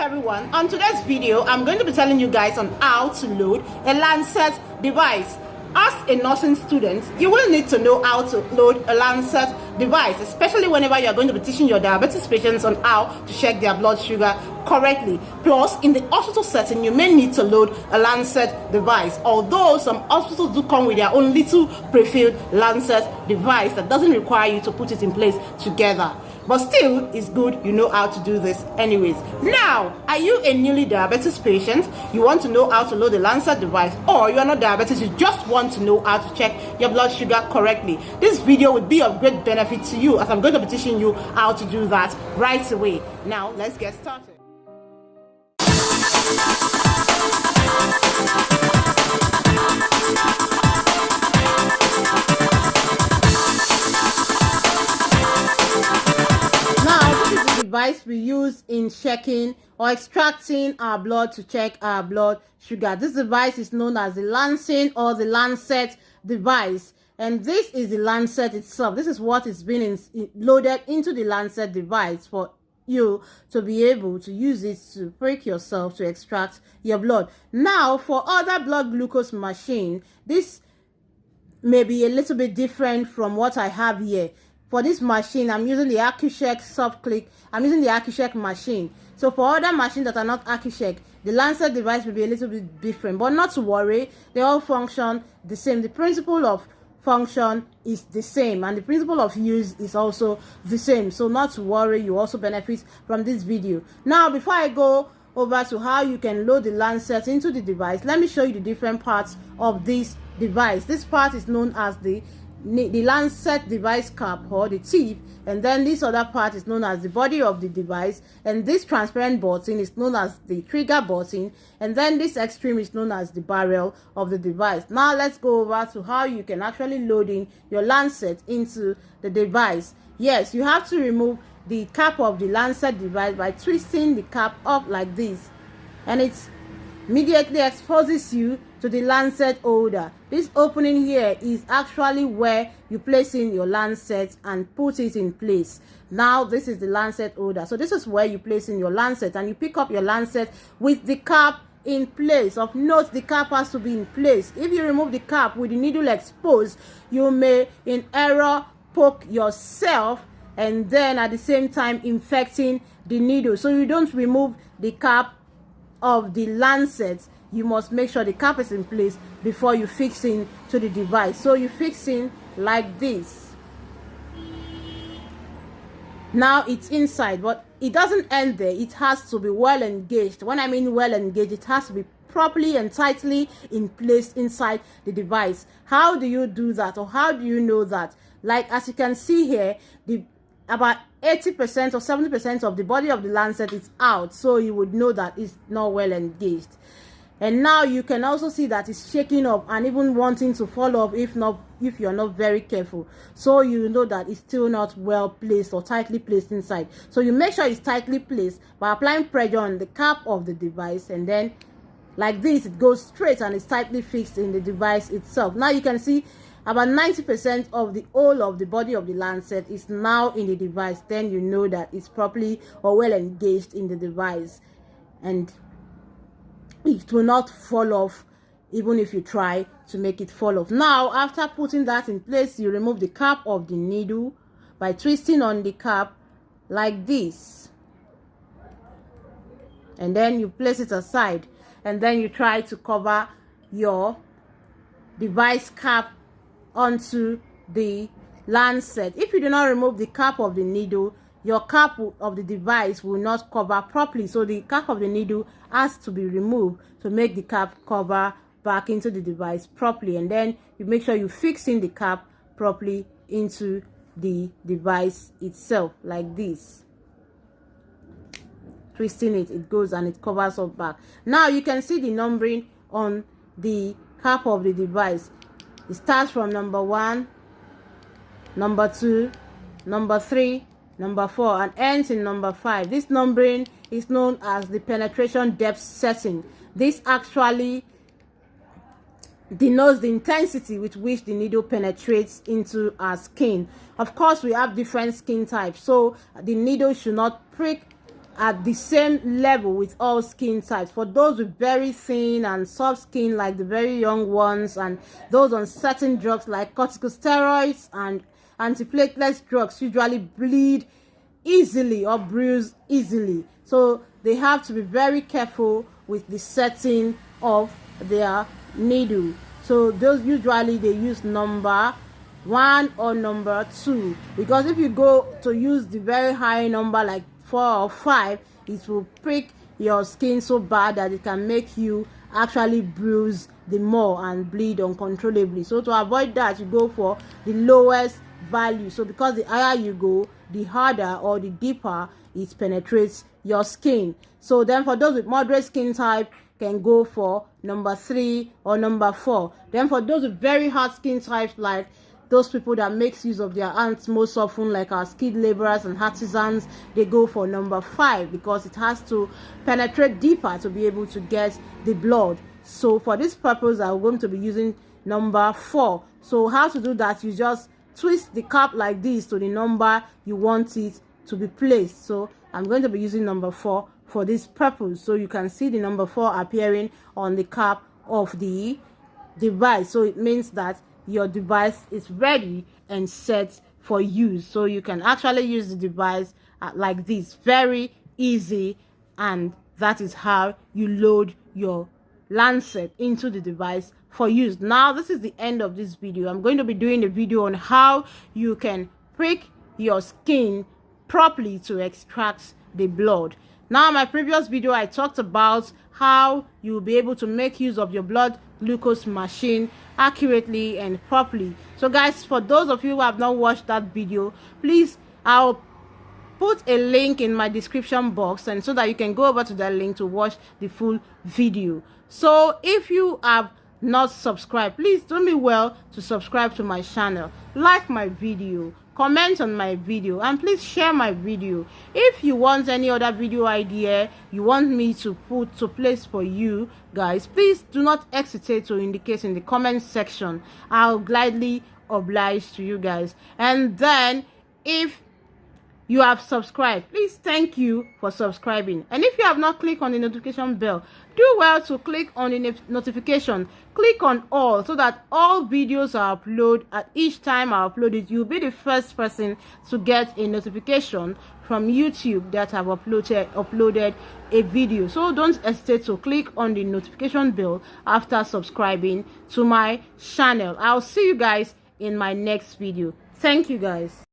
everyone, on today's video I'm going to be telling you guys on how to load a Lancet device. As a nursing student, you will need to know how to load a Lancet device, especially whenever you are going to be teaching your diabetes patients on how to check their blood sugar correctly. Plus, in the hospital setting, you may need to load a Lancet device, although some hospitals do come with their own little pre-filled Lancet device that doesn't require you to put it in place together. But still, it's good you know how to do this anyways. Now, are you a newly diabetes patient? You want to know how to load the Lancet device, or you are not diabetic, you just want to know how to check your blood sugar correctly? This video would be of great benefit to you, as I'm going to be teaching you how to do that right away. Now, let's get started. Device we use in checking or extracting our blood to check our blood sugar. This device is known as the Lancet or the Lancet device, and this is the Lancet itself. This is what is being loaded into the Lancet device for you to be able to use it to prick yourself to extract your blood. Now, for other blood glucose machine, this may be a little bit different from what I have here. For this machine, I'm using the AccuCheck soft click. I'm using the AccuCheck machine. So for other machines that are not AccuCheck, the Lancet device will be a little bit different. But not to worry, they all function the same. The principle of function is the same, and the principle of use is also the same. So not to worry, you also benefit from this video. Now, before I go over to how you can load the Lancet into the device, let me show you the different parts of this device. This part is known as the Lancet device cap or the tip, and then this other part is known as the body of the device, and this transparent button is known as the trigger button, and then this extreme is known as the barrel of the device. Now let's go over to how you can actually load in your Lancet into the device. Yes, you have to remove the cap of the Lancet device by twisting the cap up like this, and it's immediately exposes you to the Lancet holder. This opening here is actually where you place in your Lancet and put it in place. Now this is the Lancet holder. So this is where you place in your Lancet, and you pick up your Lancet with the cap in place. Of note, the cap has to be in place. If you remove the cap with the needle exposed, you may in error poke yourself and then at the same time infecting the needle. So you don't remove the cap of the Lancet. You must make sure the cap is in place before you fix in to the device. So you fix in like this. Now it's inside, but it doesn't end there. It has to be well engaged. When I mean well engaged, it has to be properly and tightly in place inside the device. How do you do that, or how do you know that? Like as you can see here, about 80% or 70% of the body of the Lancet is out, so you would know that it's not well engaged. And now you can also see that it's shaking up and even wanting to fall off if you're not very careful. So you know that it's still not well placed or tightly placed inside. So you make sure it's tightly placed by applying pressure on the cap of the device, and then like this it goes straight and it's tightly fixed in the device itself. Now you can see about 90% of the whole of the body of the Lancet is now in the device. Then you know that it's properly or well engaged in the device, and it will not fall off even if you try to make it fall off. Now, after putting that in place, you remove the cap of the needle by twisting on the cap like this, and then you place it aside, and then you try to cover your device cap onto the Lancet. If you do not remove the cap of the needle, your cap of the device will not cover properly. So the cap of the needle has to be removed to make the cap cover back into the device properly, and then you make sure you fix in the cap properly into the device itself like this. Twisting it, it goes and it covers up back. Now you can see the numbering on the cap of the device. It starts from number 1, number 2, number 3, number 4, and ends in number 5. This numbering is known as the penetration depth setting. This actually denotes the intensity with which the needle penetrates into our skin. Of course, we have different skin types, so the needle should not prick at the same level with all skin types. For those with very thin and soft skin, like the very young ones, and those on certain drugs like corticosteroids and antiplatelet drugs usually bleed easily or bruise easily. So they have to be very careful with the setting of their needle. So those usually they use number 1 or number 2, because if you go to use the very high number like 4 or 5, it will prick your skin so bad that it can make you actually bruise the more and bleed uncontrollably. So to avoid that, you go for the lowest value. So because the higher you go, the harder or the deeper it penetrates your skin. So then for those with moderate skin type, can go for number 3 or number 4. Then for those with very hard skin types, like those people that makes use of their hands most often, like our skilled laborers and artisans, they go for number 5, because it has to penetrate deeper to be able to get the blood. So for this purpose, I'm going to be using number 4. So how to do that? You just twist the cap like this to the number you want it to be placed. So I'm going to be using number 4 for this purpose. So you can see the number 4 appearing on the cap of the device. So it means that your device is ready and set for use. So you can actually use the device like this, very easy, and that is how you load your Lancet into the device for use. Now this is the end of this video. I'm going to be doing a video on how you can prick your skin properly to extract the blood. Now, in my previous video, I talked about how you'll be able to make use of your blood glucose machine accurately and properly. So guys, for those of you who have not watched that video, please, I'll put a link in my description box, and so that you can go over to that link to watch the full video. So if you have not subscribed, please do me well to subscribe to my channel, like my video, comment on my video, and please share my video. If you want any other video idea you want me to put to place for you guys, please do not hesitate to indicate in the comment section. I'll gladly oblige to you guys. And then if you have subscribed, please, thank you for subscribing. And if you have not clicked on the notification bell, do well to click on the notification. Click on all, so that all videos are uploaded. At each time I upload it, you'll be the first person to get a notification from YouTube that I've uploaded a video. So don't hesitate to click on the notification bell after subscribing to my channel. I'll see you guys in my next video. Thank you guys.